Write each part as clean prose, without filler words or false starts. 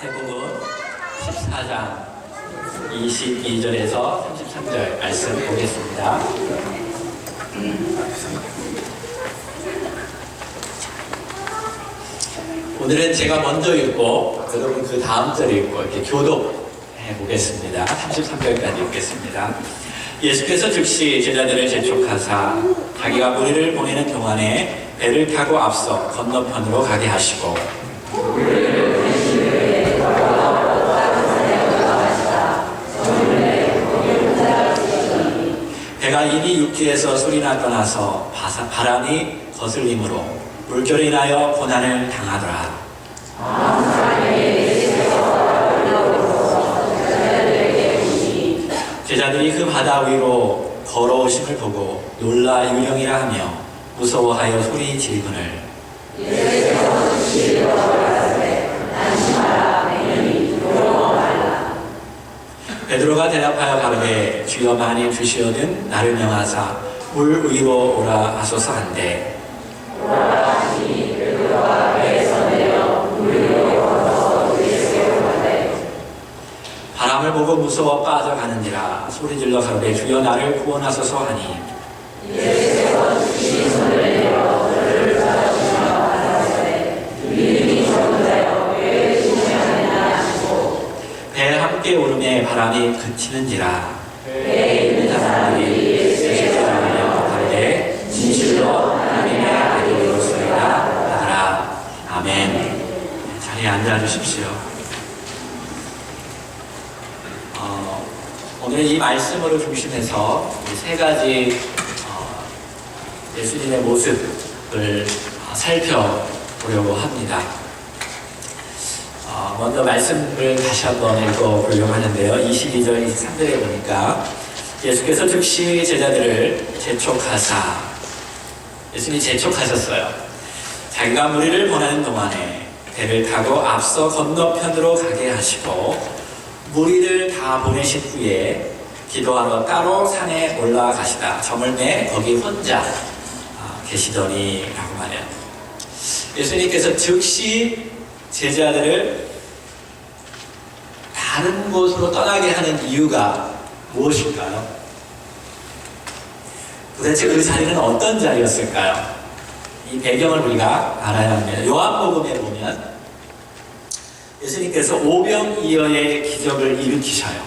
마태복음 14장 22절에서 33절 말씀 보겠습니다. 오늘은 제가 먼저 읽고 여러분 그 다음 절 읽고 이렇게 교독해 보겠습니다. 33절까지 읽겠습니다. 예수께서 즉시 제자들을 재촉하사 자기가 무리를 보내는 동안에 배를 타고 앞서 건너편으로 가게 하시고 배가 이미 육지에서 소리나 떠나서 바람이 거슬림으로 물결로 인하여 고난을 당하더라. 제자들이 그 바다 위로 걸어오심을 보고 놀라 유령이라 하며 무서워하여 소리 지르거늘 베드로가 대답하여 가로되 주여 만일 주시오는 나를 명하사 물 위로 오라 하소서 한대 바람을 보고 무서워 빠져가는지라 소리질러 가로되 주여 나를 구원하소서 하니 배 함께 오름에 바람이 그치는지라 배에 있는 사람들이 예수께 따르며 가로되 진실로 하나님의 아들이로소이다 하더라. 아멘. 자리에 앉아주십시오. 오늘 이 말씀으로 중심해서 세 가지 예수님의 모습을 살펴보려고 합니다. 먼저 말씀을 다시 한번 읽어보려고 하는데요. 22절, 23절에 보니까 예수께서 즉시 제자들을 재촉하사 예수님이 재촉하셨어요. 자기가 무리를 보내는 동안에 배를 타고 앞서 건너편으로 가게 하시고 무리를 다 보내신 후에 기도하러 따로 산에 올라가시다. 저물매 거기 혼자 계시더니 라고 말해요. 예수님께서 즉시 제자들을 다른 곳으로 떠나게 하는 이유가 무엇일까요? 도대체 그 자리는 어떤 자리였을까요? 이 배경을 우리가 알아야 합니다. 요한복음에 보면 예수님께서 오병이어의 기적을 일으키셔요.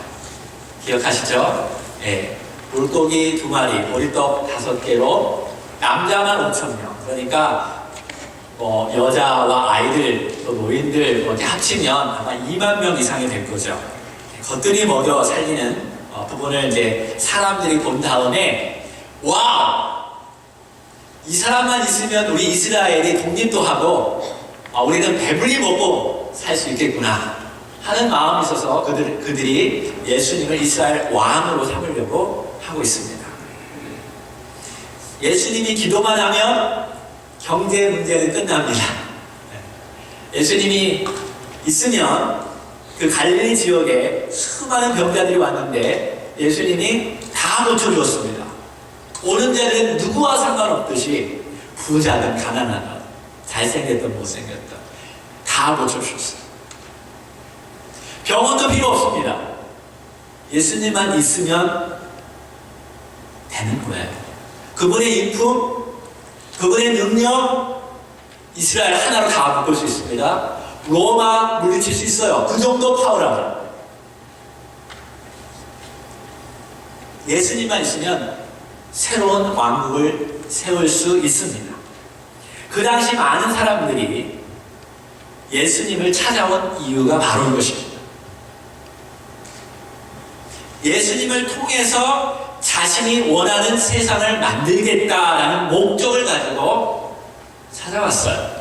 기억하시죠? 예. 물고기 2마리, 보리떡 5개로 남자만 5,000명. 그러니까 여자와 아이들, 또 노인들 이렇게 합치면 아마 2만 명 이상이 될 거죠. 겉들이 먹여 살리는 부분을 이제 사람들이 본 다음에 와우! 이 사람만 있으면 우리 이스라엘이 독립도 하고 우리는 배불리 먹고 살 수 있겠구나 하는 마음이 있어서 그들이 예수님을 이스라엘 왕으로 삼으려고 하고 있습니다. 예수님이 기도만 하면 경제 문제는 끝납니다. 예수님이 있으면 그 갈릴리 지역에 수많은 병자들이 왔는데 예수님이 다 고쳐주었습니다. 오는 자들은 누구와 상관없듯이 부자든 가난하든 잘생겼든 못생겼든 다 고쳐주셨어요. 병원도 필요 없습니다. 예수님만 있으면 되는 거예요. 그분의 인품, 그분의 능력, 이스라엘 하나로 다 바꿀 수 있습니다. 로마 물리칠 수 있어요. 그 정도 파워라면. 예수님만 있으면 새로운 왕국을 세울 수 있습니다. 그 당시 많은 사람들이 예수님을 찾아온 이유가 바로 이것입니다. 예수님을 통해서 자신이 원하는 세상을 만들겠다라는 목적을 가지고 찾아왔어요.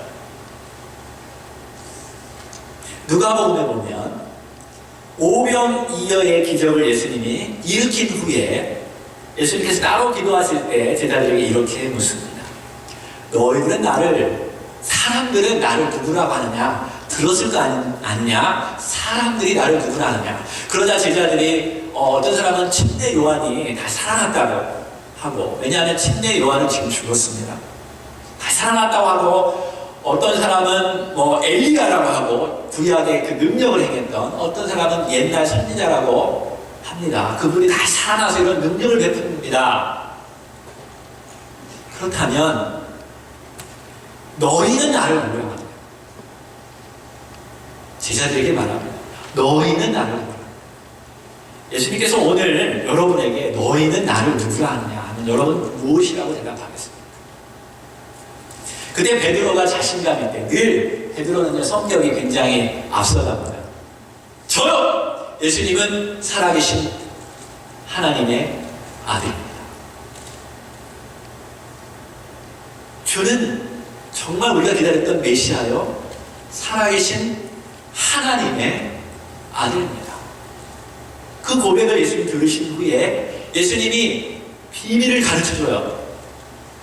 누가복음에 보면 오병이어의 기적을 예수님이 일으킨 후에 예수님께서 따로 기도하실 때 제자들에게 이렇게 묻습니다. 너희들은 사람들은 나를 누구라고 하느냐? 들었을 거 아니냐? 사람들이 나를 누구라 하느냐? 그러자 제자들이 어떤 사람은 침례 요한이 다 살아났다고 하고, 왜냐하면 침례 요한은 지금 죽었습니다. 다 살아났다고 하고 어떤 사람은 뭐 엘리야라고 하고 구약의 그 능력을 행했던, 어떤 사람은 옛날 선지자라고 합니다. 그분이 다시 살아나서 이런 능력을 베풉니다. 그렇다면 너희는 나를 모르라. 제자들에게 말합니다. 너희는 나를 모르라. 예수님께서 오늘 여러분에게 너희는 나를 누구라 하느냐 하면 여러분 무엇이라고 생각하겠습니까? 그때 베드로가 자신감 있게, 늘 베드로는 성격이 굉장히 앞서갑니다. 저요! 예수님은 살아계신 하나님의 아들입니다. 주는 정말 우리가 기다렸던 메시아요, 살아계신 하나님의 아들입니다. 그 고백을 예수님 들으신 후에 예수님이 비밀을 가르쳐줘요.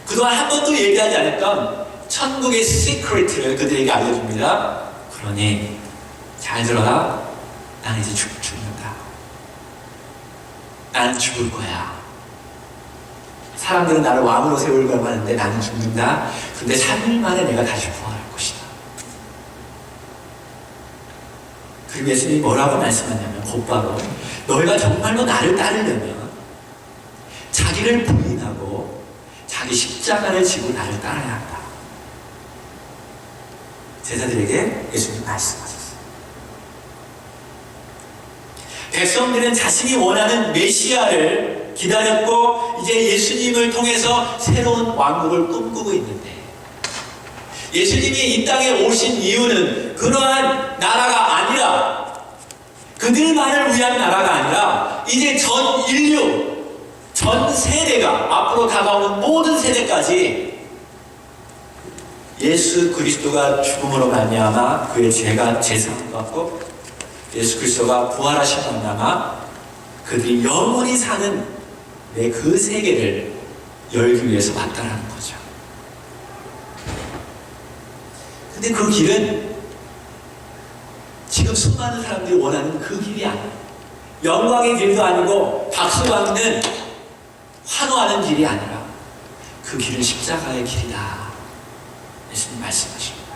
그동안 한 번도 얘기하지 않았던 천국의 시크릿을 그들에게 알려줍니다. 그러니 잘 들어라. 나는 이제 죽는다. 나는 죽을 거야. 사람들은 나를 왕으로 세울 거라고 하는데 나는 죽는다. 근데 3일 만에 내가 다시 부활할 것이다. 그리고 예수님이 뭐라고 말씀하냐면 곧바로 너희가 정말로 나를 따르려면 자기를 부인하고 자기 십자가를 지고 나를 따라야 한다. 제자들에게 예수님 말씀하셨어요. 백성들은 자신이 원하는 메시아를 기다렸고 이제 예수님을 통해서 새로운 왕국을 꿈꾸고 있는데, 예수님이 이 땅에 오신 이유는 그러한 나라가 아니라, 그들만을 위한 나라가 아니라 이제 전 인류, 전 세대가, 앞으로 다가오는 모든 세대까지 예수 그리스도가 죽음으로 말미암아 그의 죄가 제사함 받고 예수 그리스도가 부활하신 말미암아 그들이 영원히 사는 그 세계를 열기 위해서 왔다라는 거죠. 근데 그 길은 지금 수많은 사람들이 원하는 그 길이 아니에요. 영광의 길도 아니고 박수 받는 환호하는 길이 아니라 그 길은 십자가의 길이다. 예수님 말씀하십니다.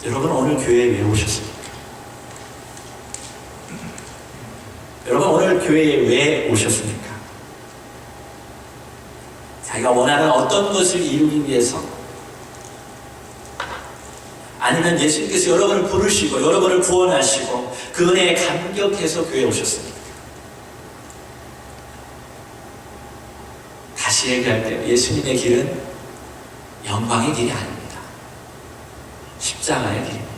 여러분 오늘 교회에 왜 오셨습니까? 여러분 오늘 교회에 왜 오셨습니까? 자기가 원하는 어떤 것을 이루기 위해서, 아니면 예수님께서 여러분을 부르시고 여러분을 구원하시고 그 은혜에 감격해서 교회에 오셨습니까? 다시 얘기할 때 예수님의 길은 영광의 길이 아닙니다. 십자가의 길입니다.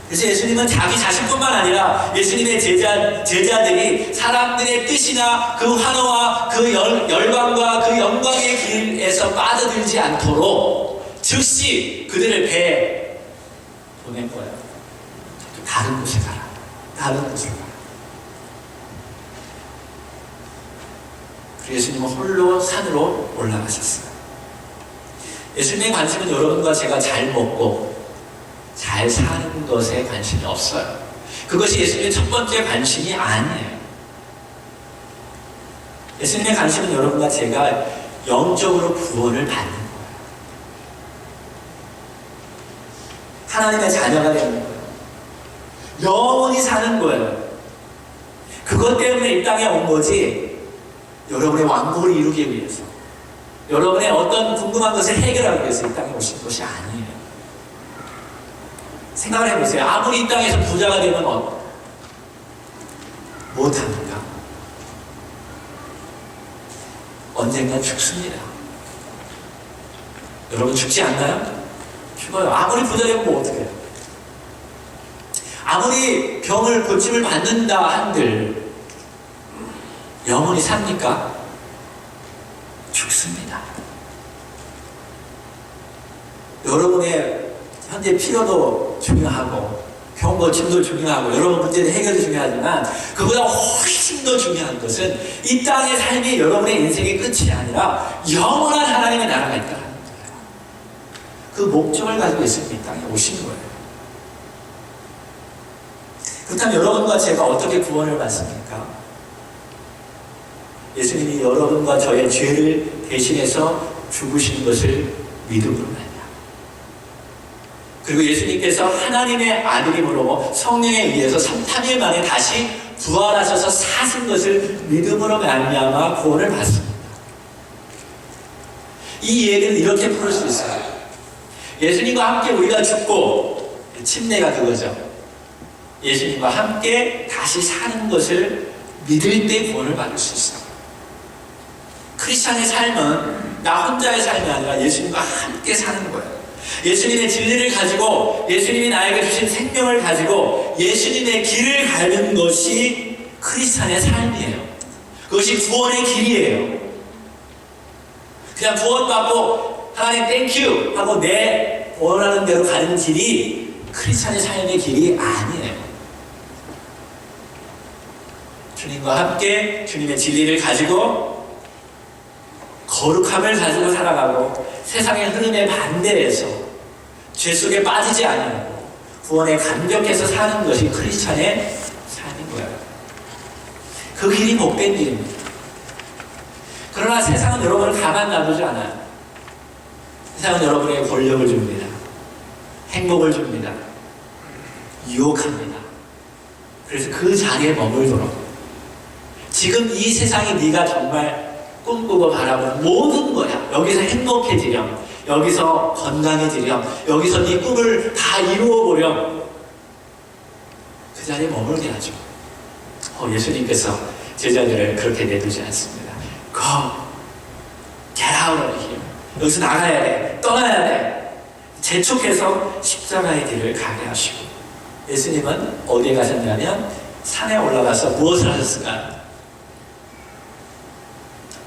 그래서 예수님은 자기 자신뿐만 아니라 예수님의 제자들이 사람들의 뜻이나 그 환호와 그 열광과 그 영광의 길에서 빠져들지 않도록 즉시 그들을 배에 보낸 거예요. 다른 곳에 가라. 다른 곳에 가라. 그래서 예수님은 홀로 산으로 올라가셨어요. 예수님의 관심은 여러분과 제가 잘 먹고 잘 사는 것에 관심이 없어요. 그것이 예수님의 첫 번째 관심이 아니에요. 예수님의 관심은 여러분과 제가 영적으로 구원을 받는 거예요. 하나님의 자녀가 되는 거예요. 영원히 사는 거예요. 그것 때문에 이 땅에 온 거지, 여러분의 왕국을 이루기 위해서, 여러분의 어떤 궁금한 것을 해결하기 위해서 이 땅에 오신 것이 아니에요. 생각을 해보세요. 아무리 이 땅에서 부자가 되면 못합니까? 언젠간 죽습니다. 여러분 죽지 않나요? 죽어요. 아무리 부자 되면 뭐 어떻게 해요? 아무리 병을 고침을 받는다 한들 영원히 삽니까? 죽습니다. 여러분의 현재 필요도 중요하고 병 고침도 중요하고 여러분 문제의 해결도 중요하지만 그보다 훨씬 더 중요한 것은 이 땅의 삶이 여러분의 인생의 끝이 아니라 영원한 하나님의 나라가 있다는 거예요. 그 목적을 가지고 예수님이 이 땅에 오신 거예요. 그렇다면 여러분과 제가 어떻게 구원을 받습니까? 예수님이 여러분과 저의 죄를 대신해서 죽으신 것을 믿음으로 말이야. 그리고 예수님께서 하나님의 아들임으로 성령에 의해서 3일 만에 다시 부활하셔서 사신 것을 믿음으로 말미암아 구원을 받습니다. 이 얘기는 이렇게 풀을 수 있어요. 예수님과 함께 우리가 죽고, 침례가 그거죠. 예수님과 함께 다시 사는 것을 믿을 때 구원을 받을 수 있어요. 크리스찬의 삶은 나 혼자의 삶이 아니라 예수님과 함께 사는 거예요. 예수님의 진리를 가지고, 예수님이 나에게 주신 생명을 가지고 예수님의 길을 가는 것이 크리스찬의 삶이에요. 그것이 구원의 길이에요. 그냥 구원받고 하나님 땡큐 하고 내 원하는 대로 가는 길이 크리스찬의 삶의 길이 아니에요. 주님과 함께 주님의 진리를 가지고 거룩함을 가지고 살아가고 세상의 흐름에 반대해서 죄 속에 빠지지 않고 구원에 감격해서 사는 것이 크리스찬의 삶인 거예요. 그 길이 복된 길입니다. 그러나 세상은 여러분을 가만 놔두지 않아요. 세상은 여러분에게 권력을 줍니다. 행복을 줍니다. 유혹합니다. 그래서 그 자리에 머물도록 지금 이 세상이 네가 정말 꿈꾸고 바라보는 모든 거야. 여기서 행복해지렴, 여기서 건강해지렴, 여기서 네 꿈을 다 이루어보렴, 그 자리에 머물게 하죠. 예수님께서 제자들을 그렇게 내두지 않습니다. Go, get out of here. 여기서 나가야 돼, 떠나야 돼. 재촉해서 십자가의 길을 가게 하시고, 예수님은 어디에 가셨냐면 산에 올라가서 무엇을 하셨을까요?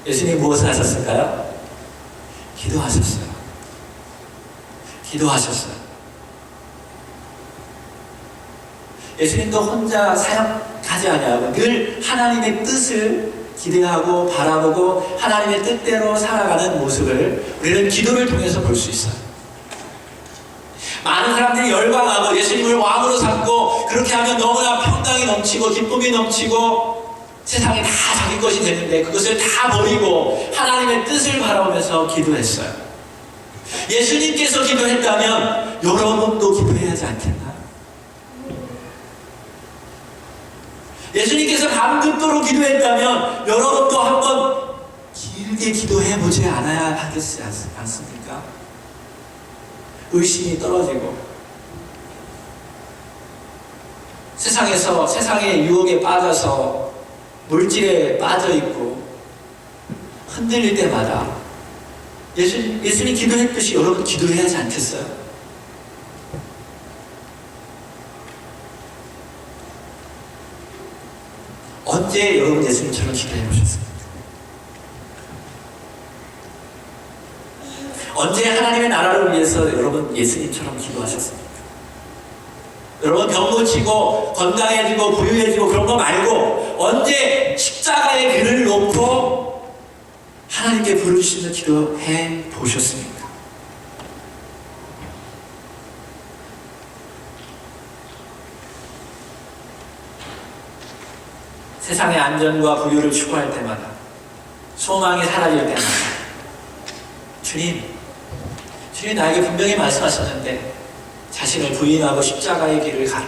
예수님 무엇을 하셨을까요? 기도하셨어요. 기도하셨어요. 예수님도 혼자 사역하지 않냐고 늘 하나님의 뜻을 기대하고 바라보고 하나님의 뜻대로 살아가는 모습을 우리는 기도를 통해서 볼 수 있어요. 많은 사람들이 열광하고 예수님을 왕으로 삼고 그렇게 하면 너무나 평강이 넘치고 기쁨이 넘치고 세상이 다 자기 것이 되는데 그것을 다 버리고 하나님의 뜻을 바라보면서 기도했어요. 예수님께서 기도했다면 여러분도 기도해야 하지 않겠나? 예수님께서 밤늦도록 기도했다면 여러분도 한번 길게 기도해보지 않아야 하겠지 않습니까? 의심이 떨어지고 세상에서 세상의 유혹에 빠져서 물질에 빠져있고 흔들릴 때마다 예수님 기도했듯이 여러분 기도해야 하지 않겠어요? 언제 여러분 예수님처럼 기도해 보셨습니까? 언제 하나님의 나라를 위해서 여러분 예수님처럼 기도하셨습니까? 여러분 병 고치고 건강해지고 부유해지고 그런 거 말고 언제 십자가의 길을 놓고 하나님께 부르시며 기도해 보셨습니까? 세상의 안전과 부유를 추구할 때마다 소망이 사라질 때마다 주님 나에게 분명히 말씀하셨는데 자신을 부인하고 십자가의 길을 가라.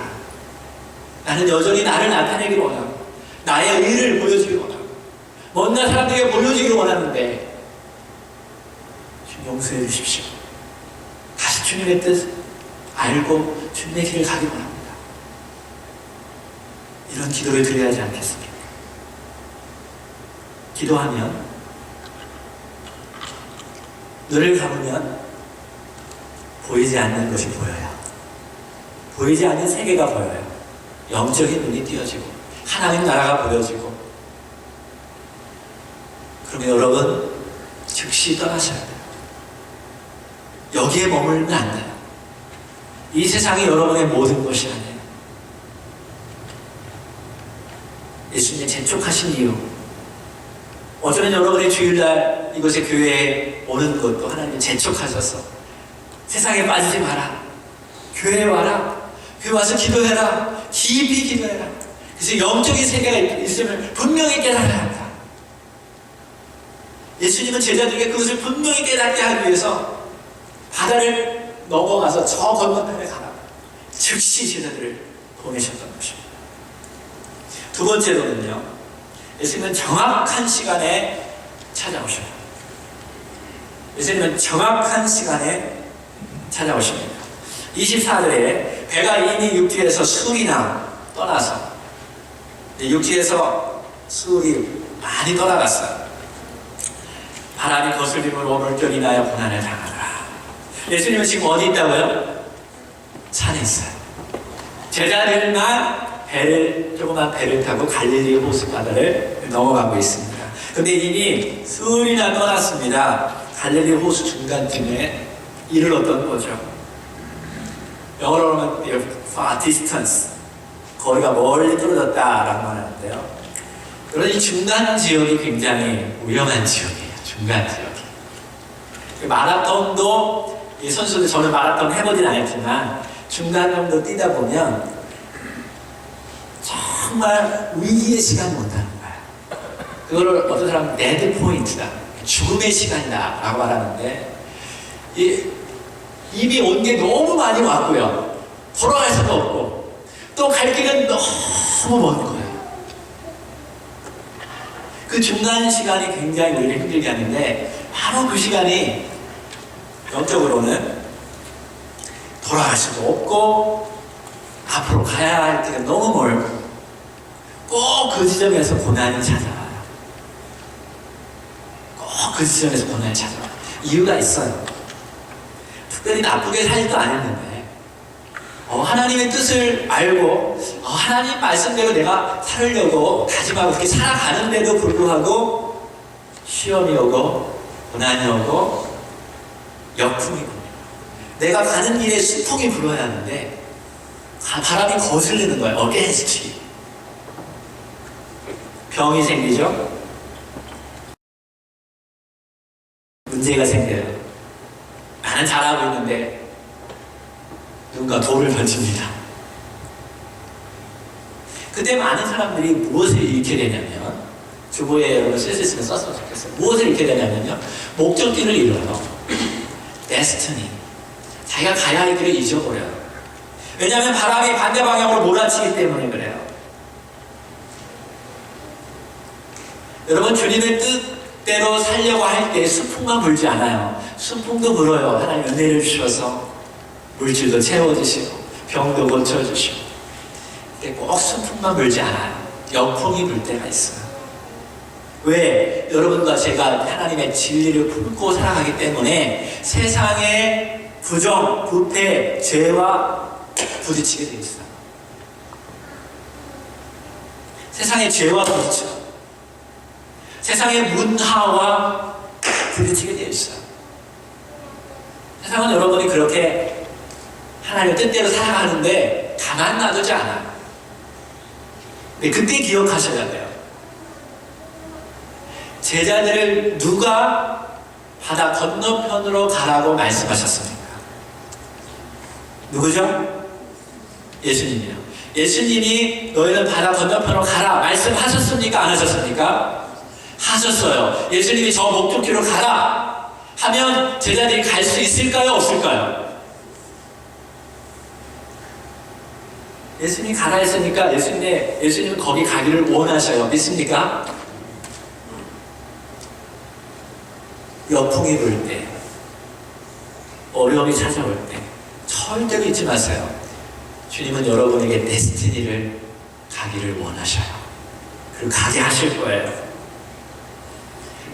나는 여전히 나를 나타내기를 원하고 나의 의를 보여주기를 원하고 못난 사람들에게 보여주기를 원하는데 주님 용서해 주십시오. 다시 주님의 뜻 알고 주님의 길을 가기 원합니다. 이런 기도를 드려야 하지 않겠습니까? 기도하면 눈을 감으면 보이지 않는 것이 보여요. 보이지 않는 세계가 보여요. 영적인 눈이 띄어지고 하나님 나라가 보여지고 그러면 여러분 즉시 떠나셔야 돼요. 여기에 머물면 안 돼요. 이 세상이 여러분의 모든 것이 아니에요. 예수님의 재촉하신 이유 어쩌면 여러분이 주일날 이곳에 교회에 오는 것도 하나님이 재촉하셔서 세상에 빠지지 마라. 교회에 와라. 교회 와서 기도해라. 깊이 기도해라. 그래서 영적인 세계가 있음을 분명히 깨달아야 한다. 예수님은 제자들에게 그것을 분명히 깨닫게 하기 위해서 바다를 넘어가서 저 건너편에 가라. 즉시 제자들을 보내셨던 것입니다. 두 번째로는요, 예수님은 정확한 시간에 찾아오십니다. 예수님은 정확한 시간에 찾아오십니다. 24절에 배가 이미 육지에서 수리나 떠나서, 육지에서 술이 많이 떠나갔어요. 바람이 거슬림으로 물결이 나여 고난을 당하더라. 예수님은 지금 어디 있다고요? 산에 있어요. 제자들만 조그만 배를 타고 갈릴리 호수바다를 넘어가고 있습니다. 근데 이미 술이나 떠났습니다. 갈릴리 호수 중간쯤에 이르렀던 거죠. 영어로 하면 far distance, 거리가 멀리 떨어졌다라고 말하는데요. 그런 이 중간 지역이 굉장히 위험한 지역이에요. 중간 지역이. 마라톤도 이 선수들, 저는 마라톤 해보진 않았지만 중간 정도 뛰다 보면 정말 위기의 시간이 온다는 거예요. 그거를 어떤 사람은 데드 포인트다, 죽음의 시간이다 라고 말하는데, 이미 온 게 너무 많이 왔고요, 돌아갈 수도 없고 또 갈 길은 너무 먼 거예요. 그 중간 시간이 굉장히 우리를 힘들게 하는데, 바로 그 시간이 영적으로는 돌아갈 수도 없고 앞으로 가야 할 때가 너무 멀고 꼭 그 지점에서 고난이 찾아와요. 꼭 그 지점에서 고난이 찾아와요. 이유가 있어요. 특별히 나쁘게 살지도 않았는데 하나님의 뜻을 알고 하나님 말씀대로 내가 살으려고 다짐하고 그렇게 살아가는데도 불구하고 시험이 오고 고난이 오고 역풍이 옵니다. 내가 가는 길에 수풍이 불어야 하는데 바람이 거슬리는 거예요. against. 병이 생기죠. 문제가 생겨요. 나는 잘하고 있는데 누군가 돌을 던집니다. 그때 많은 사람들이 무엇을 잃게 되냐면, 주보에 여러분 쓸 수 있으면 썼으면 좋겠어요. 무엇을 잃게 되냐면요, 목적지를 잃어요. 데스티니. 자기가 가야 할 길을 잊어버려요. 왜냐하면 바람이 반대 방향으로 몰아치기 때문에 그래요. 여러분, 주님의 뜻대로 살려고 할 때 순풍만 불지 않아요. 순풍도 불어요. 하나님 은혜를 주셔서 물질도 채워주시고 병도 고쳐주시고. 근데 꼭 순풍만 불지 않아요. 역풍이 불 때가 있어요. 왜? 여러분과 제가 하나님의 진리를 품고 살아가기 때문에 세상의 부정, 부패, 죄와 부딪히게 되어 있어요. 세상의 죄와 부딪혀. 세상의 문화와 부딪히게 되어 있어요. 세상은 여러분이 그렇게 하나님의 뜻대로 살아가는데 가만 놔두지 않아요. 근데 그때 기억하셔야 돼요. 제자들을 누가 바다 건너편으로 가라고 말씀하셨습니까? 누구죠? 예수님이요. 예수님이 너희는 바다 건너편으로 가라 말씀하셨습니까? 안 하셨습니까? 하셨어요. 예수님이 저 목적지로 가라 하면 제자들이 갈 수 있을까요? 없을까요? 예수님이 가라 했으니까 예수님은 거기 가기를 원하셔요. 믿습니까? 역풍이 불 때, 어려움이 찾아올 때 절대로 잊지 마세요. 주님은 여러분에게 데스티니를 가기를 원하셔요. 그리고 가게 하실 거예요.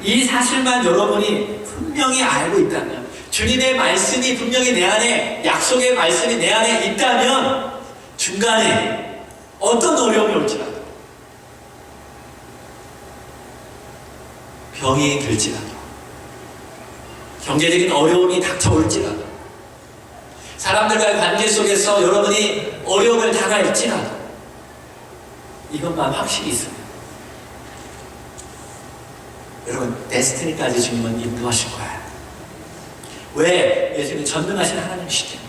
이 사실만 여러분이 분명히 알고 있다면, 주님의 말씀이 분명히 내 안에, 약속의 말씀이 내 안에 있다면, 중간에 어떤 어려움이 올지라도, 병이 들지라도, 경제적인 어려움이 닥쳐올지라도, 사람들과의 관계 속에서 여러분이 어려움을 당할지라도, 이것만 확실히 있어요. 여러분, 데스티니까지 주님은 인도하실 거예요. 왜? 예수님은 전능하신 하나님이시기 때문에.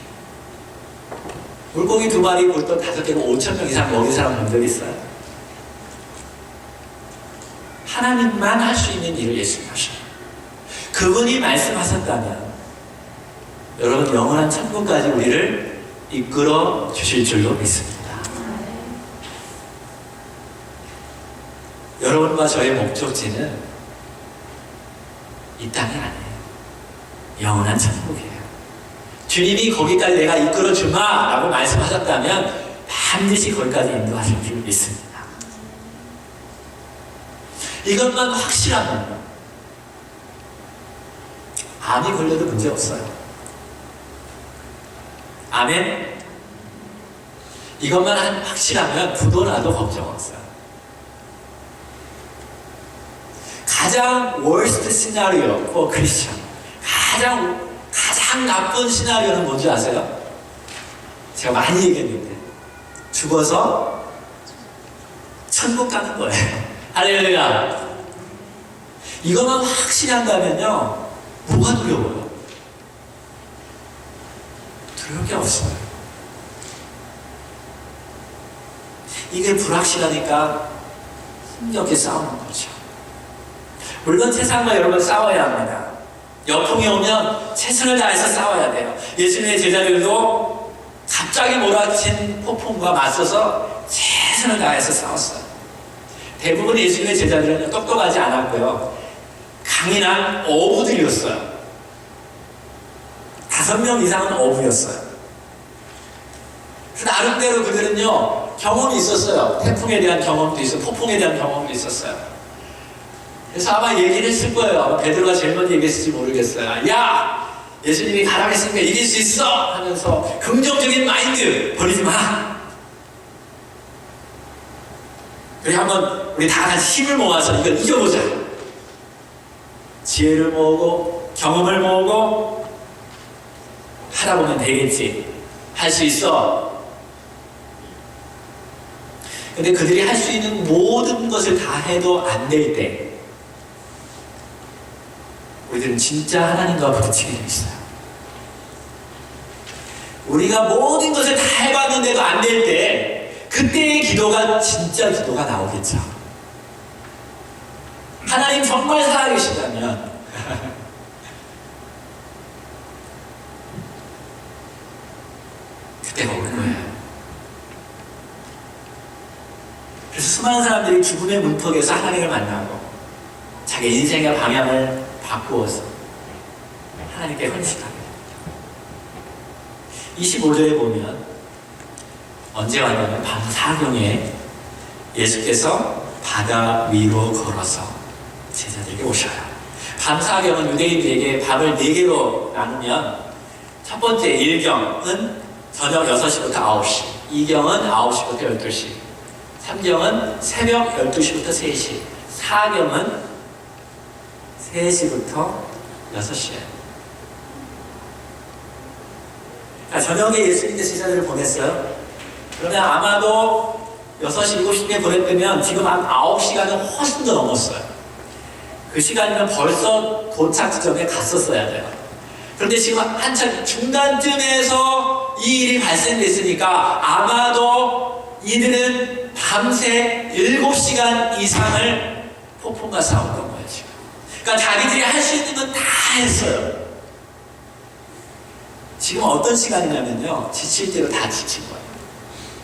물고기 2마리, 굴떡 5개로 5,000명 이상 먹인 사람들 있어요. 하나님만 할 수 있는 일을 예수님 하셔요. 그분이 말씀하셨다면 여러분 영원한 천국까지 우리를 이끌어 주실 줄로 믿습니다. 여러분과 저의 목적지는 이 땅이 아니에요. 영원한 천국이에요. 주님이 거기까지 내가 이끌어 주마 라고 말씀하셨다면 반드시 거기까지 인도하실 줄 믿습니다. 이것만 확실하면 암이 걸려도 문제 없어요. 아멘. 이것만 확실하면 부도나도 걱정 없어요. 가장 worst scenario for Christian, 가장 나쁜 시나리오는 뭔지 아세요? 제가 많이 얘기했는데 죽어서 천국 가는 거예요. 할렐루야. 이것만 확실히 한다면요, 뭐가 두려워요? 두려울 게 없어요. 이게 불확실하니까 힘겹게 싸우는 거죠. 물론 세상과 여러분 싸워야 합니다. 역풍이 오면 최선을 다해서 싸워야 돼요. 예수님의 제자들도 갑자기 몰아친 폭풍과 맞서서 최선을 다해서 싸웠어요. 대부분 예수님의 제자들은 똑똑하지 않았고요, 강인한 어부들이었어요. 5명 이상은 어부였어요. 나름대로 그들은요 경험이 있었어요. 태풍에 대한 경험도 있었고 폭풍에 대한 경험도 있었어요. 그래서 아마 얘기를 했을 거예요. 아마 베드로가 제일 먼저 얘기했을지 모르겠어요. 야! 예수님이 가라고 했으니까 이길 수 있어! 하면서 긍정적인 마인드 버리지 마! 우리 한번 우리 다 같이 힘을 모아서 이걸 이겨보자. 지혜를 모으고 경험을 모으고 하다 보면 되겠지. 할 수 있어. 근데 그들이 할 수 있는 모든 것을 다 해도 안 될 때 우리들은 진짜 하나님과 부딪히게 돼 있어요. 우리가 모든 것을 다 해봤는데도 안 될 때 그때의 기도가 진짜 기도가 나오겠죠. 하나님 정말 살아계시다면 그때가 올 거예요. 그래서 수많은 사람들이 죽음의 문턱에서 하나님을 만나고 자기 인생의 방향을 바꾸어서 하나님께 헌신합니다. 25절에 보면 언제 왔냐면 밤 4경에 예수께서 바다 위로 걸어서 제자들에게 오셔요. 밤 4경은 유대인들에게 밤을 4개로 나누면 첫 번째 1경은 저녁 6시부터 9시, 2경은 9시부터 12시, 3경은 새벽 12시부터 3시, 4경은 3시부터 6시에. 저녁에 예수님께서 제자들을 보냈어요. 그러면 아마도 6시, 7시에 보냈다면 지금 한 9시간은 훨씬 더 넘었어요. 그 시간이면 벌써 도착 지점에 갔었어야 돼요. 그런데 지금 한참 중간쯤에서 이 일이 발생됐으니까 아마도 이들은 밤새 7시간 이상을 폭풍과 싸웠던 거예요, 지금. 그러니까 자기들이 할 수 있는 건 다 했어요. 지금 어떤 시간이냐면요, 지칠 대로 다 지친 거예요.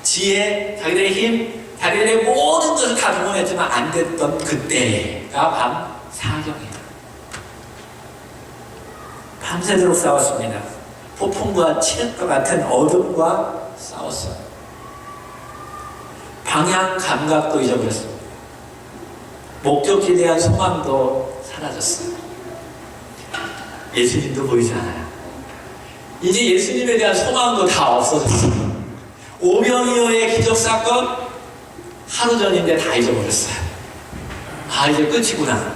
지혜, 자기들의 힘, 자기들의 모든 것을 다 동원했지만 안 됐던 그때가 밤 4경이에요. 밤새도록 싸웠습니다. 폭풍과 칠흑과 같은 어둠과 싸웠어요. 방향 감각도 잊어버렸습니다. 목적지에 대한 소망도 사라졌어요. 예수님도 보이지 않아요. 이제 예수님에 대한 소망도 다 없어졌어요. 오병이어의 기적사건 하루 전인데 다 잊어버렸어요. 아, 이제 끝이구나.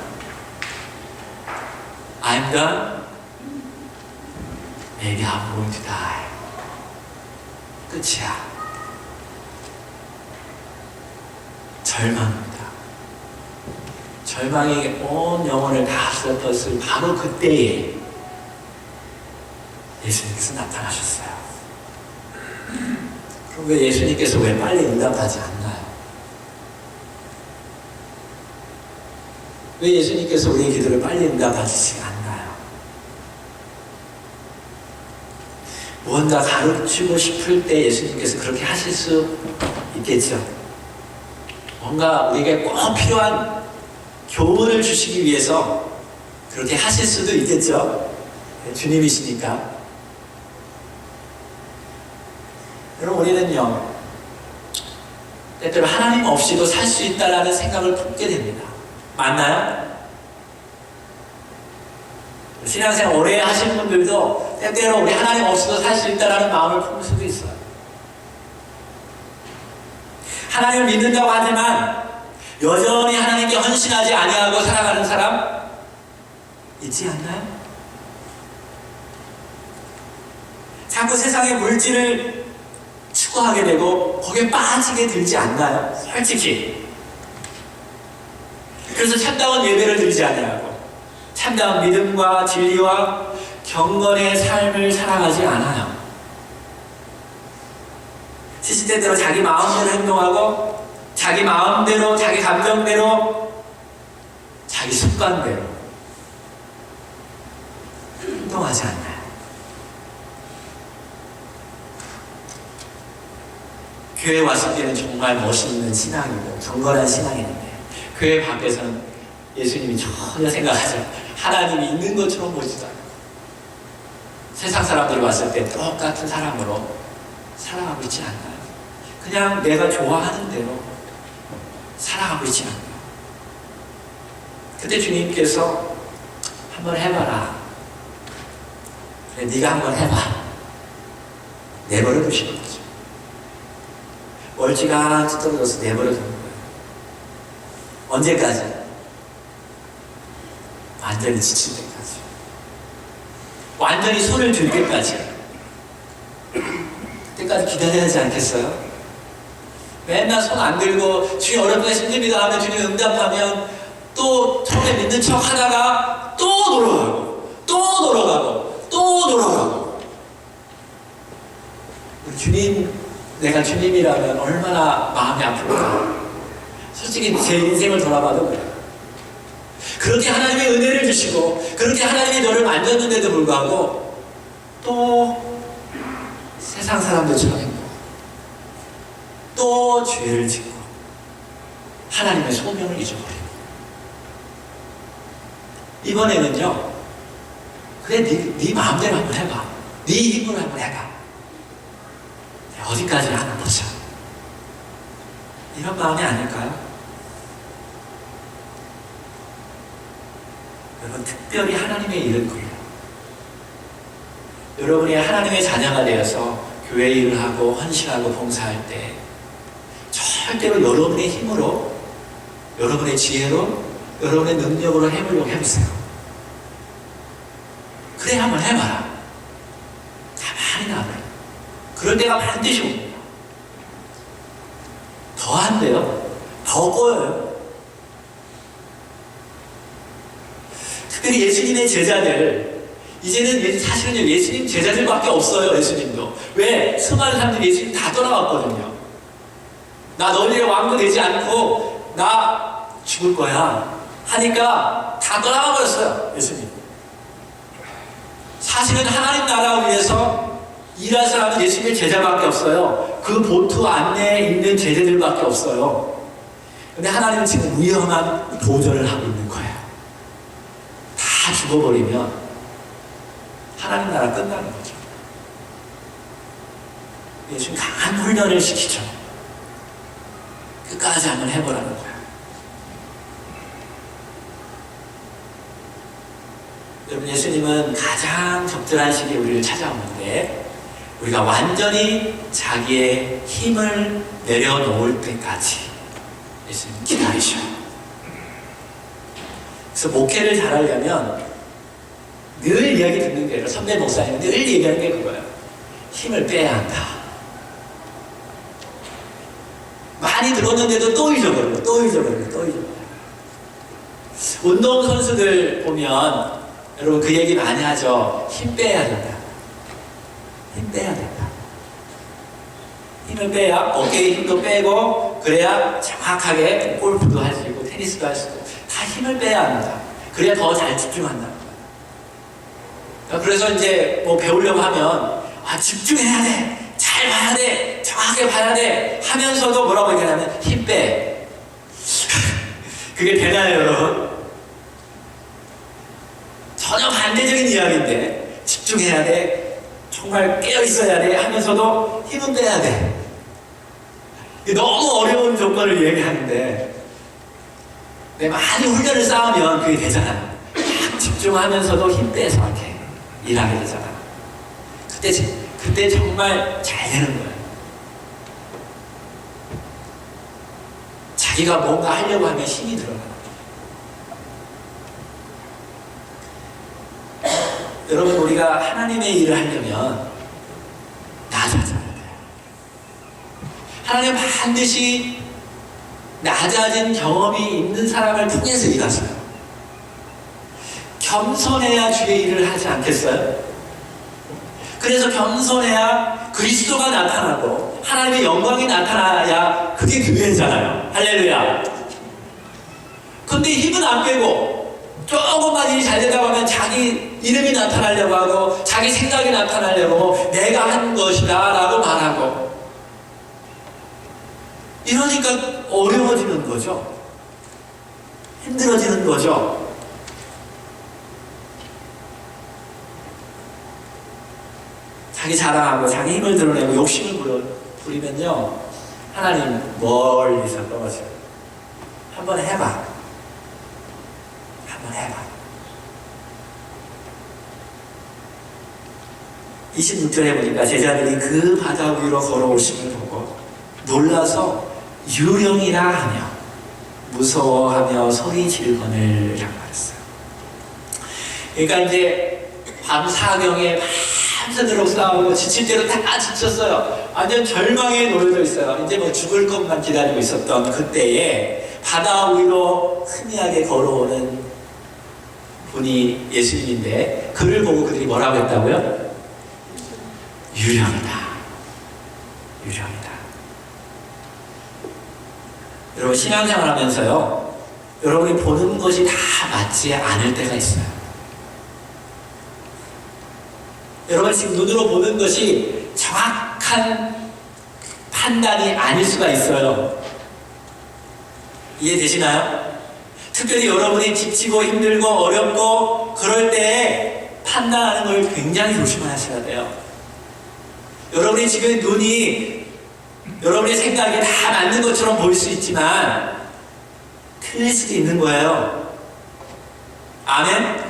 I'm done. Maybe I'm going to die. 끝이야. 절망입니다. 절망이 온 영혼을 다 쏟았을 바로 그때에 예수님께서 나타나셨어요. 그럼 왜 예수님께서 왜 빨리 응답하지 않나요? 왜 예수님께서 우리의 기도를 빨리 응답하시지 않나요? 무언가 가르치고 싶을 때 예수님께서 그렇게 하실 수 있겠죠. 뭔가 우리에게 꼭 필요한 교훈을 주시기 위해서 그렇게 하실 수도 있겠죠. 주님이시니까. 여러분, 우리는요, 때때로 하나님 없이도 살 수 있다라는 생각을 품게 됩니다. 맞나요? 신앙생활 오래 하신 분들도 때때로 우리 하나님 없이도 살 수 있다라는 마음을 품을 수도 있어요. 하나님을 믿는다고 하지만 여전히 하나님께 헌신하지 아니하고 살아가는 사람 있지 않나요? 자꾸 세상의 물질을 추구하게 되고 거기에 빠지게 들지 않나요? 솔직히. 그래서 참다운 예배를 드리지 아니하고 참다운 믿음과 진리와 경건의 삶을 살아가지 않아요. 시시때때로 자기 마음대로 행동하고 자기 마음대로, 자기 감정대로, 자기 습관대로 행동하지 않나요? 교회 왔을 때는 정말 멋있는 신앙이고 경건한 신앙이는데 교회 밖에서는 예수님이 전혀 생각하지 않아요. 하나님이 있는 것처럼 보지도 않고 세상 사람들이 왔을 때 똑같은 사람으로 살아가고 있지 않나요? 그냥 내가 좋아하는 대로 살아가고 있지 않나요? 그때 주님께서 한번 해봐라. 그래, 네가 한번 해봐. 내버려 두시는 거죠. 멀찌감치 떨어져서 내버려 두는 거예요. 언제까지? 완전히 지칠 때까지. 완전히 손을 들 때까지. 그때까지 기다려야 하지 않겠어요? 맨날 손 안 들고 주님 어렵다 힘듭니다 하면 주님 응답하면 또 처음에 믿는 척 하다가 또 돌아가고 또 돌아가고 또 돌아가고. 주님, 내가 주님이라면 얼마나 마음이 아플까. 솔직히 제 인생을 돌아봐도 그래요. 그렇게 하나님의 은혜를 주시고 그렇게 하나님이 너를 만졌는데도 불구하고 또 세상 사람들처럼 행동하고 또 죄를 짓고 하나님의 소명을 잊어버리고. 이번에는요, 그래, 네 마음대로 한번 해봐. 네 힘으로 한번 해봐. 어디까지 하나 보자. 이런 마음이 아닐까요? 여러분, 특별히 하나님의 일을 거예요. 여러분이 하나님의 자녀가 되어서 교회 일을 하고 헌신하고 봉사할 때 절대로 여러분의 힘으로, 여러분의 지혜로, 여러분의 능력으로 해보려고 해보세요. 그래, 한번 해봐라. 가만히 놔둬요. 그럴 때가 반드시 옵니다. 더 한대요. 더 꼬여요. 특별히 예수님의 제자들, 이제는 사실은 예수님 제자들밖에 없어요. 예수님도. 왜? 수많은 사람들이 예수님 다 떠나갔거든요. 나 너희의 왕도 되지 않고 나 죽을 거야 하니까 다 떠나가 버렸어요. 예수님. 사실은 하나님 나라를 위해서 일할 사람은 예수님의 제자밖에 없어요. 그 보트 안내에 있는 제자들밖에 없어요. 근데 하나님은 지금 위험한 도전을 하고 있는 거예요. 다 죽어버리면 하나님 나라 끝나는 거죠. 예수님 강한 훈련을 시키죠. 끝까지 한번 해보라는 거예요. 여러분, 예수님은 가장 적절한 시기에 우리를 찾아오는데 우리가 완전히 자기의 힘을 내려놓을 때까지 예수님은 기다리셔요. 그래서 목회를 잘하려면 늘 이야기 듣는 게, 선배 목사님은 늘 얘기하는 게 그거예요. 힘을 빼야 한다. 많이 들었는데도 또 잊어버려요. 또 잊어버려요. 또 잊어버려요. 운동선수들 보면 여러분 그 얘기 많이 하죠. 힘 빼야 된다. 힘 빼야 된다. 힘을 빼야 어깨에 힘도 빼고 그래야 정확하게 골프도 할 수 있고 테니스도 할 수 있고 다 힘을 빼야 합니다. 그래야 더 잘 집중한다. 그래서 이제 뭐 배우려고 하면 집중해야 돼, 잘 봐야 돼, 정확하게 봐야 돼 하면서도 뭐라고 얘기하냐면 힘 빼. 그게 되나요, 여러분? 전혀 반대적인 이야기인데 집중해야 돼, 정말 깨어있어야 돼 하면서도 힘은 빼야 돼. 너무 어려운 조건을 얘기하는데 많이 훈련을 쌓으면 그게 되잖아요. 집중하면서도 힘 빼서 이렇게 일하게 되잖아요. 그때 정말 잘 되는 거예요. 자기가 뭔가 하려고 하면 힘이 들어가요. 여러분, 우리가 하나님의 일을 하려면 낮아져야 돼요. 하나님 반드시 낮아진 경험이 있는 사람을 통해서 일하세요. 겸손해야 주의 일을 하지 않겠어요? 그래서 겸손해야 그리스도가 나타나고 하나님의 영광이 나타나야 그게 교회잖아요. 할렐루야. 근데 힘은 안 빼고 조금만 일이 잘 되다고 하면 자기 이름이 나타나려고 하고 자기 생각이 나타나려고 하고 내가 한 것이다 라고 말하고, 이러니까 어려워지는 거죠. 힘들어지는 거죠. 자기 자랑하고 자기 힘을 드러내고 욕심을 부리면요, 하나님 멀리서 떨어져요. 한번 해봐. 한번 해봐. 26절에 보니까 제자들이 그 바다 위로 걸어오심을 보고 놀라서 유령이라 하며 무서워하며 소리 지르거늘이라고 말했어요. 그러니까 이제 밤 사경에 밤새도록 싸우고 지칠 대로 다 지쳤어요. 완전 절망에 놓여져 있어요. 이제 뭐 죽을 것만 기다리고 있었던 그때에 바다 위로 희미하게 걸어오는 분이 예수님인데, 그를 보고 그들이 뭐라고 했다고요? 유령이다. 유령이다. 여러분, 신앙생활 하면서요, 여러분이 보는 것이 다 맞지 않을 때가 있어요. 여러분, 지금 눈으로 보는 것이 정확한 판단이 아닐 수가 있어요. 이해되시나요? 특별히 여러분이 지치고 힘들고 어렵고 그럴 때에 판단하는 걸 굉장히 조심하셔야 돼요. 여러분이 지금 눈이 여러분의 생각에 다 맞는 것처럼 보일 수 있지만 틀릴 수도 있는 거예요. 아멘?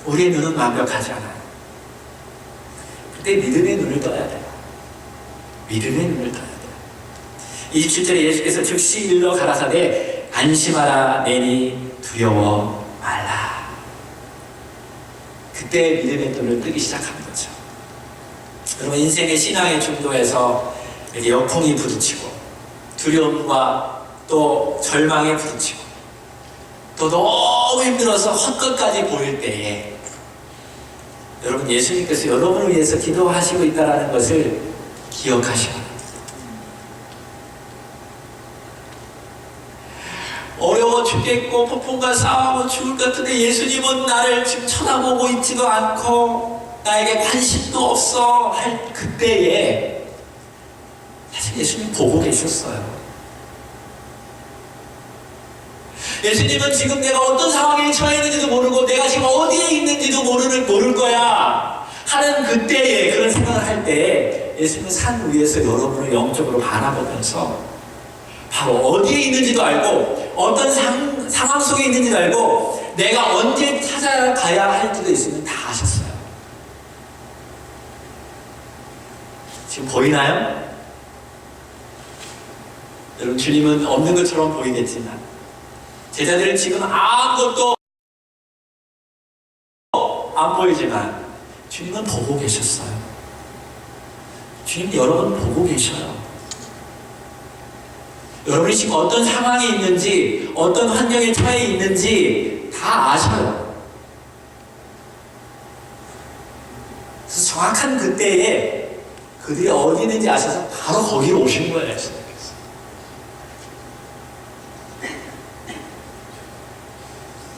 우리의 눈은 완벽하지 않아요. 그때 믿음의 눈을 떠야 돼요. 믿음의 눈을 떠야 돼요. 27절에 예수께서 즉시 일러 가라사대 안심하라 내니 두려워 말라. 그때 믿음의 눈을 뜨기 시작하는 거죠. 여러분, 인생의 신앙의 중도에서 이렇게 역풍이 부딪히고 두려움과 또 절망에 부딪히고 또 너무 힘들어서 헛것까지 보일 때에 여러분, 예수님께서 여러분을 위해서 기도하시고 있다는 것을 기억하시고, 어려워 죽겠고 폭풍과 싸우고 죽을 것 같은데 예수님은 나를 지금 쳐다보고 있지도 않고 나에게 관심도 없어 할 그때에 사실 예수님 보고 계셨어요. 예수님은 지금 내가 어떤 상황에 처해 있는지도 모르고 내가 지금 어디에 있는지도 모를 거야 하는 그때에, 그런 생각을 할 때에 예수님은 산 위에서 여러분을 영적으로 바라보면서 바로 어디에 있는지도 알고 어떤 상황 속에 있는지도 알고 내가 언제 찾아가야 할지도 있으면 다 아셨어요. 지금 보이나요? 여러분, 주님은 없는 것처럼 보이겠지만 제자들은 지금 아무것도 안 보이지만 주님은 보고 계셨어요. 주님 여러분 보고 계셔요. 여러분이 지금 어떤 상황에 있는지 어떤 환경에 처해 있는지 다 아셔요. 그래서 정확한 그때에 그들이 어디 있는지 아셔서 바로 거기로 오신 거예요.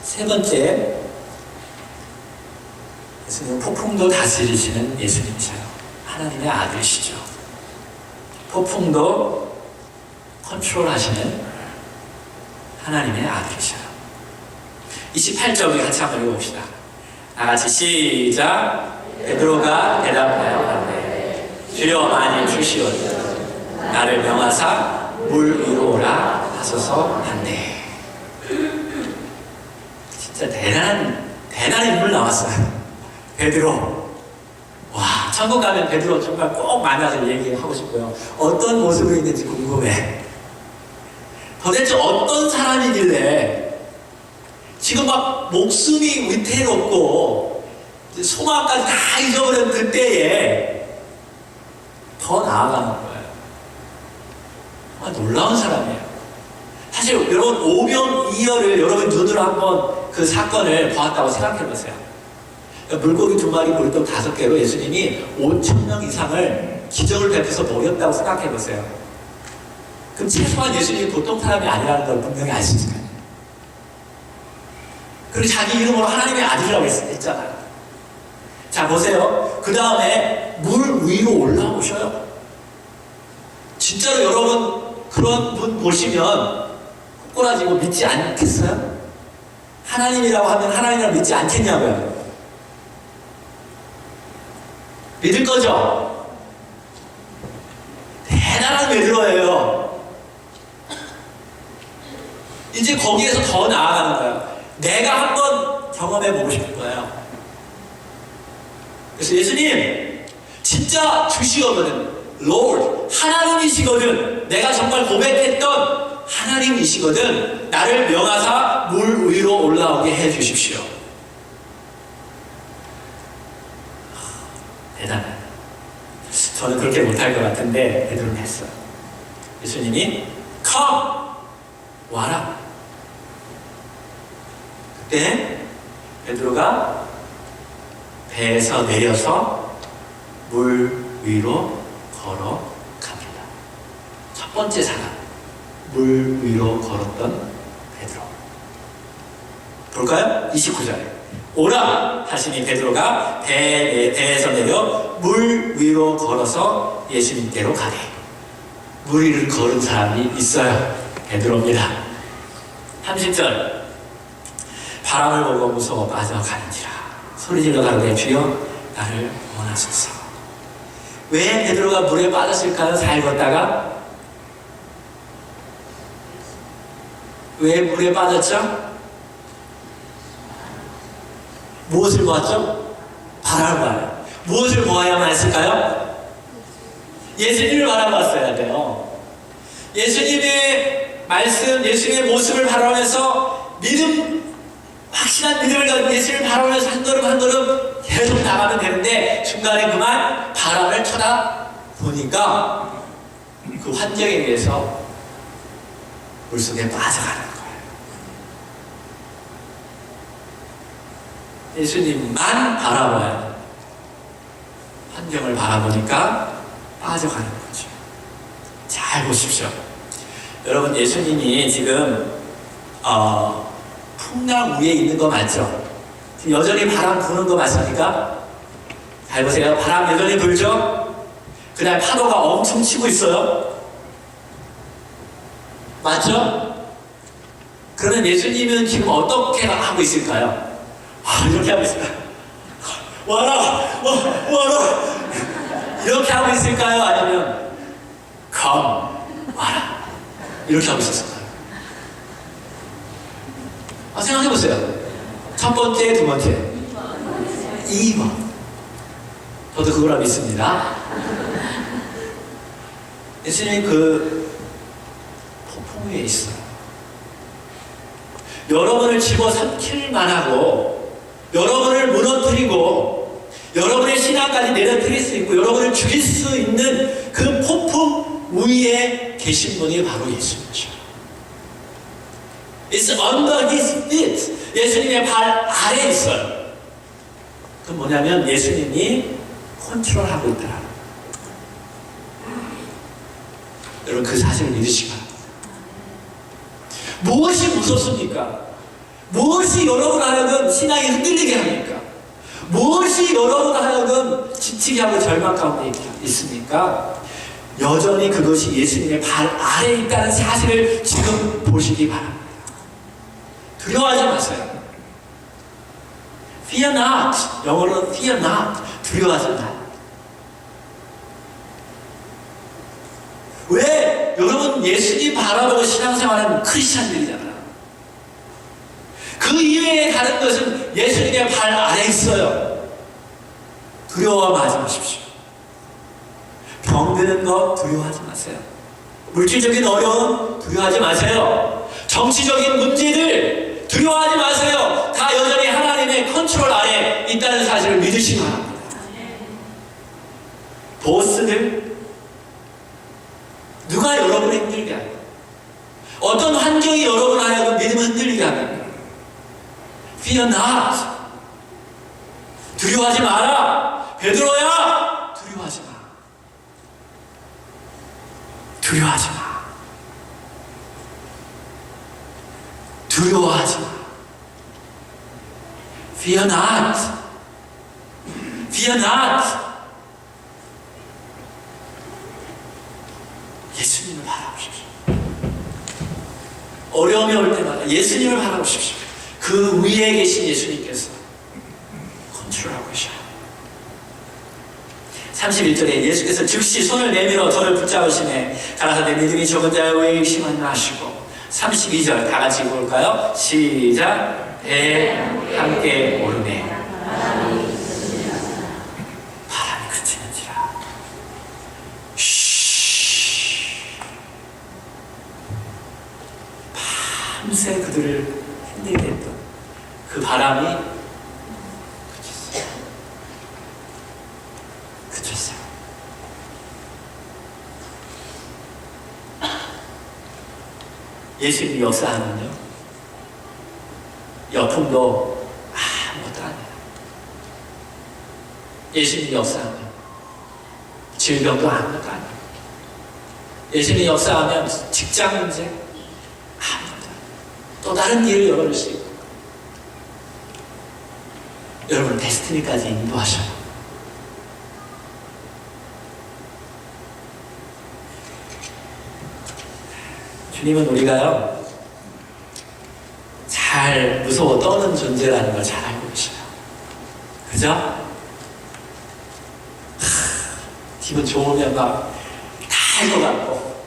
세 번째, 지금 폭풍도 다스리시는 예수님이세요. 하나님의 아들이시죠. 폭풍도 컨트롤하시는 하나님의 아들이셔요. 28절 우리 같이 한번 읽어봅시다. 다같이 시작. 베드로가 대답하여 가로되 주여 만일 주시오니 나를 명하사 물 위로 오라 하소서 한대. 진짜 대단한 인물 나왔어요. 베드로. 와, 천국 가면 베드로 정말 꼭 만나서 얘기하고 싶고요. 어떤 모습으로 있는지 궁금해. 도대체 어떤 사람이길래 지금 막 목숨이 위태롭고 소망까지 다 잊어버린 그때에 더 나아가는 거예요. 정말 놀라운 사람이에요. 사실 여러분 오병이어를 여러분 눈으로 한번 그 사건을 보았다고 생각해 보세요. 물고기 2마리, 물떡 5개로 예수님이 5,000명 이상을 기적을 베풀어서 먹였다고 생각해 보세요. 그럼 최소한 예수님이 보통 사람이 아니라는 걸 분명히 알 수 있을 거예요. 그리고 자기 이름으로 하나님의 아들이라고 했잖아요. 자, 보세요. 그 다음에 물 위로 올라오셔요. 진짜로 여러분 그런 분 보시면 꼬라지고 믿지 않겠어요? 하나님이라고 하면 하나님이라고 믿지 않겠냐고요? 믿을 거죠? 대단한 베드로예요. 이제 거기에서 더 나아가는 거예요. 내가 한번 경험해보고 싶은 거예요. 그래서 예수님, 진짜 주시거든, Lord, 하나님이시거든, 내가 정말 고백했던 하나님이시거든, 나를 명하사 물 위로 올라오게 해주십시오. 대단해. 저는 그렇게 못할 것 같은데 베드로는 했어요. 예수님이 Come! 와라. 그때 베드로가 배에서 내려서 물 위로 걸어갑니다. 첫 번째 사람, 물 위로 걸었던 베드로. 볼까요? 29절에 오라 하시니 베드로가 배에서 내려 물 위로 걸어서 예수님께로 가되. 물 위를 걸은 사람이 있어요. 베드로입니다. 30절 바람을 보고 무서워 빠져가는지라 소리질러 가로되 주여 나를 원하소서. 왜 베드로가 물에 빠졌을까요? 잘 걷다가 왜 물에 빠졌죠? 무엇을 보았죠? 바람을 봐요. 무엇을 보아야만 했을까요? 예수님을 바라봤어야 돼요. 예수님의 말씀, 예수님의 모습을 바라보면서 확실한 믿음을 가지고 예수님을 바라보면서 한 걸음 한 걸음 계속 나가면 되는데 중간에 그만 바람을 쳐다보니까 그 환경에 의해서 물속에 빠져가는 거예요. 예수님만 바라봐요. 환경을 바라보니까 빠져가는 거죠. 잘 보십시오. 여러분, 예수님이 지금 풍랑 위에 있는 거 맞죠? 지금 여전히 바람 부는 거 맞습니까? 잘 보세요. 바람 여전히 불죠? 그 다음에 파도가 엄청 치고 있어요. 맞죠? 그러면 예수님은 지금 어떻게 하고 있을까요? 이렇게 하고 있을까요? 와라! 이렇게 하고 있을까요? 아니면 come, 와라! 이렇게 하고 있었을까요? 생각해보세요. 첫 번째, 두 번째. 2번. 저도 그거라 믿습니다. 예수님이 그 폭풍 위에 있어요. 여러분을 집어삼킬만 하고, 여러분을 무너뜨리고, 여러분의 신앙까지 내려뜨릴 수 있고, 여러분을 죽일 수 있는 그 폭풍 위에 계신 분이 바로 예수님이죠. It's under his feet. 예수님의 발 아래에 있어요. 그건 뭐냐면 예수님이 컨트롤하고 있더라. 여러분 그 사실을 믿으시기 바랍니다. 무엇이 무섭습니까? 무엇이 여러분 하여금 신앙이 흔들리게 합니까? 무엇이 여러분 하여금 지치게 하고 절망 가운데 있습니까? 여전히 그것이 예수님의 발 아래에 있다는 사실을 지금 보시기 바랍니다. 두려워하지 마세요. Fear not. 영어로는 fear not. 두려워하지 마. 왜? 여러분 예수님 바라보고 신앙생활하는 크리스찬들이잖아요. 그 이외에 다른 것은 예수님의 발 아래에 있어요. 두려워하지 마십시오. 병드는 것 두려워하지 마세요. 물질적인 어려움 두려워하지 마세요. 정치적인 문제들 두려워하지 마세요. 다 여전히 하나님의 컨트롤 아래 있다는 사실을 믿으시기 바랍니다. 보스들 누가 여러분을 힘들게 하요? 어떤 환경이 여러분을 하여금 믿음을 흔들리게 합니까? Fear not. 두려워하지 마라. 베드로야, 두려워하지 마. 두려워하지 마. 두려워하지 마. Fear not. Fear not. 예수님을 바라보십시오. 어려움이 올 때마다 예수님을 바라보십시오. 그 위에 계신 예수님께서 컨트롤하고 계셔요. 31절에 예수께서 즉시 손을 내밀어 저를 붙잡으시네. 가라사대 믿음이 적은 자여 왜 의심하지 마시고. 32절 다 같이 읽어볼까요? 시작. 배 함께 오르네. 바람이 그치는지라. 밤새 그들을 힘들게 했던 그 바람이 그쳤어요. 그쳤어요. 예수님이 역사하면요, 여풍도 아무것도 아니에요. 예수님이 역사하면 질병도 아무것도 아니에요. 예수님이 역사하면 직장 문제 아무것도 아니에요. 또 다른 길을 열어줄 수 있고 여러분 데스티니까지 인도하셔요. 주님은 우리가요 잘 무서워 떠는 존재라는 걸 잘 알고 계셔요. 그죠? 기분 좋으면 막 다 할 것 같고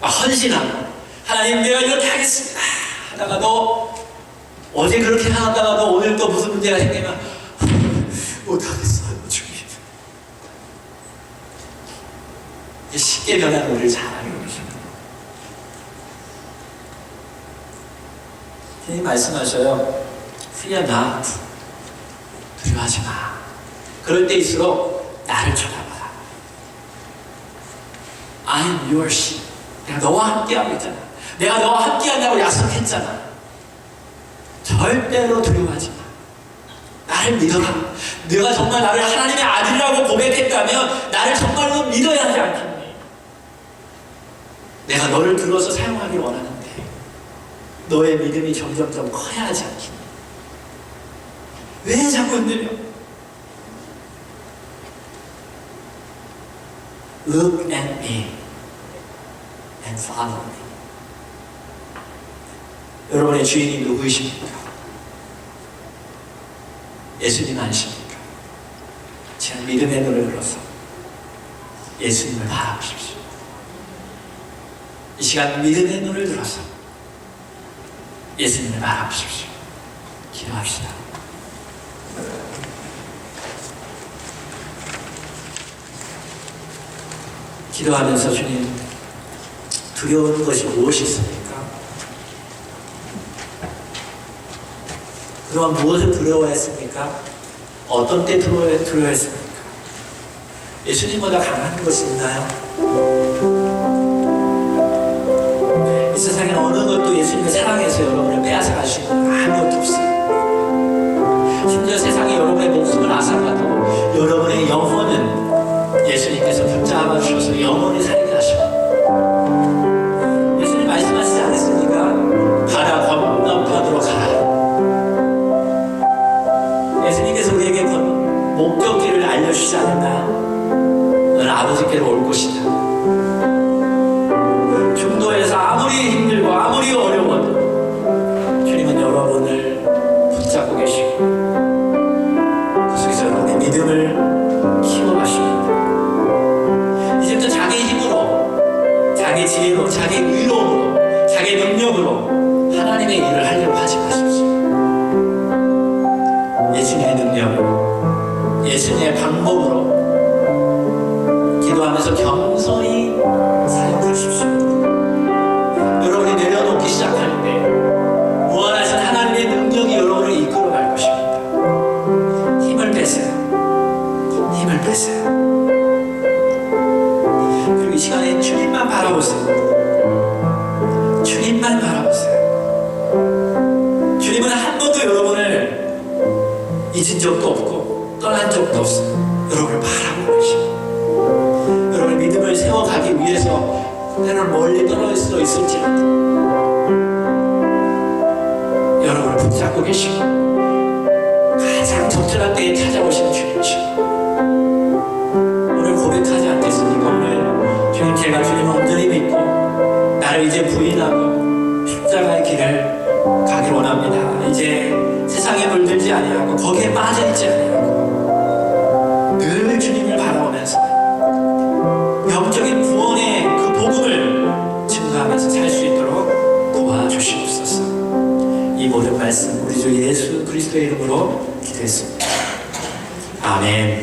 막 헌신하고 하나님 내가 이렇게 하겠습니다 하다가도 어제 그렇게 하다가도 오늘 또 무슨 문제가 생기면 못하겠어요 주님. 쉽게 변하는 우리를 잘 알고 계십니다. 주님 말씀하셔요. Fear not. 두려워하지 마. 그럴 때일수록 나를 쳐다봐라. I am your sheep. 내가 너와 함께하고 있잖아. 내가 너와 함께한다고 약속했잖아. 절대로 두려워하지 마. 나를 믿어라. 내가 정말 나를 하나님의 아들이라고 고백했다면 나를 정말로 믿어야 하지 않겠니? 내가 너를 들어서 사용하길 원하는데 너의 믿음이 점점점 커야 하지 않겠니? 왜 자꾸 흔들려? Look at me and follow me. 여러분의 주인이 누구이십니까? 예수님 아니십니까? 제가 믿음의 눈을 들어서 예수님을 바라보십시오. 이 시간 믿음의 눈을 들어서 예수님을 바라보십시오. 기도합시다. 기도하면서 주님, 두려운 것이 무엇이 있습니까? 그동안 무엇을 두려워했습니까? 어떤 때 두려워했습니까? 예수님보다 강한 것이 있나요? 이 세상에 어느 것도 예수님의 사랑에서 여러분을 빼앗아갈 수 있는 아무것도 없어요. 심지어 세상이 여러분의 목숨을 앗아가도 여러분의 영혼은 예수님께서 붙잡아 주셔서 영원히 살게 하셔. 예수님 말씀하시지 않았습니까? 바다 건너편으로 가라. 지혜로, 자기 의로움으로, 자기 능력으로 하나님의 일을 하려고 하지 마십시오. 예수님의 능력으로, 예수님의 방법으로 기도하면서 겸손히 사용하십시오. 여러분이 내려놓기 시작할 때 무한하신 하나님의 능력이 여러분을 이끌어갈 것입니다. 힘을 빼세요. 힘을 빼세요. 그리고 이 시간에 주님만 바라보세요. 주님만 바라보세요. 주님은 한 번도 여러분을 잊은 적도 없고 떠난 적도 없어요. 여러분을 바라보고 계십니다. 여러분의 믿음을 세워가기 위해서 때로는 멀리 떨어질 수도 있을지라도 여러분을 붙잡고 계시고 가장 적절한 때에 찾아오시는 주님이시고, 오늘 고백하지 않겠습니까? 오늘 주님, 제가 주님을 온전히 믿고 나를 이제 부인하고 십자가의 길을 가길 원합니다. 이제 세상에 물들지 아니하고 거기에 빠져있지 아니하고 늘 주님을 바라보면서 영적인 구원의 그 복음을 증거하면서 살 수 있도록 도와주시옵소서. 이 모든 말씀 우리 주 예수 그리스도의 이름으로 기도했습니다. 아멘.